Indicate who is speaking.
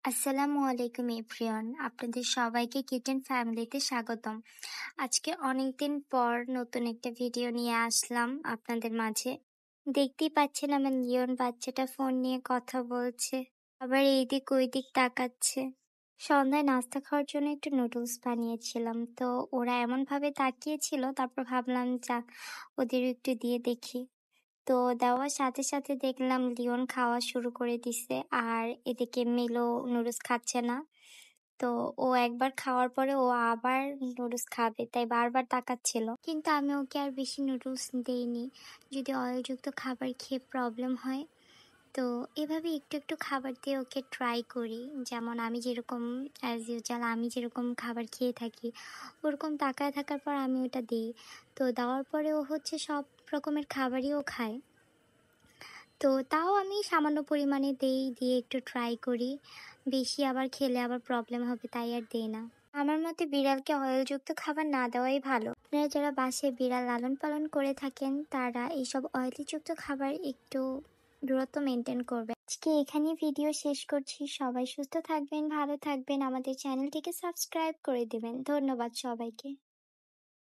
Speaker 1: আসসালামু আলাইকুম এভরিওয়ান, আপনাদের সবাইকে কিটেন ফ্যামিলিতে স্বাগতম। আজকে অনেকদিন পর নতুন একটা ভিডিও নিয়ে আসলাম আপনাদের মাঝে। দেখতেই পাচ্ছেন আমার লিওন বাচ্চাটা ফোন নিয়ে কথা বলছে, আবার এইদিক ওইদিক তাকাচ্ছে। সন্ধ্যায় নাস্তা খাওয়ার জন্য একটু নুডলস বানিয়েছিলাম, তো ওরা এমন ভাবে তাকিয়েছিল, তারপর ভাবলাম যাক ওদের একটু দিয়ে দেখি। তো দেওয়ার সাথে সাথে দেখলাম লিওন খাওয়া শুরু করে দিছে, আর এদিকে মিলো নুডলস খাচ্ছে না। তো ও একবার খাওয়ার পরে ও আবার নুডলস খাবে, তাই বারবার তাকাচ্ছিল, কিন্তু আমি ওকে আর বেশি নুডলস দেইনি, যদি অয়েলযুক্ত খাবার খেয়ে প্রবলেম হয়। তো এভাবে একটু একটু খাবার দিয়ে ওকে ট্রাই করি, যেমন আমি যেরকম অ্যাজ ইউজুয়াল আমি যেরকম খাবার খেয়ে থাকি ওরকম তাকায় থাকার পর আমি ওটা দিই। তো দেওয়ার পরে ও হচ্ছে সব রকমের খাবারই ও খায়। তো তাও আমি সামান্য পরিমাণে দেই, দিয়ে একটু ট্রাই করি। বেশি আবার খেলে আবার প্রবলেম হবে, তাই আর দেই না। আমার মতে বিড়ালকে অয়েলযুক্ত খাবার না দেওয়াই ভালো। আপনারা যারা বাসায় বিড়াল লালন পালন করে থাকেন তারা এইসব অয়েলিযুক্ত খাবার একটু দূরত্ব মেনটেন করবে। আজকে এখানেই ভিডিও শেষ করছি। সবাই সুস্থ থাকবেন, ভালো থাকবেন, আমাদের চ্যানেলটিকে সাবস্ক্রাইব করে দিবেন। ধন্যবাদ সবাইকে।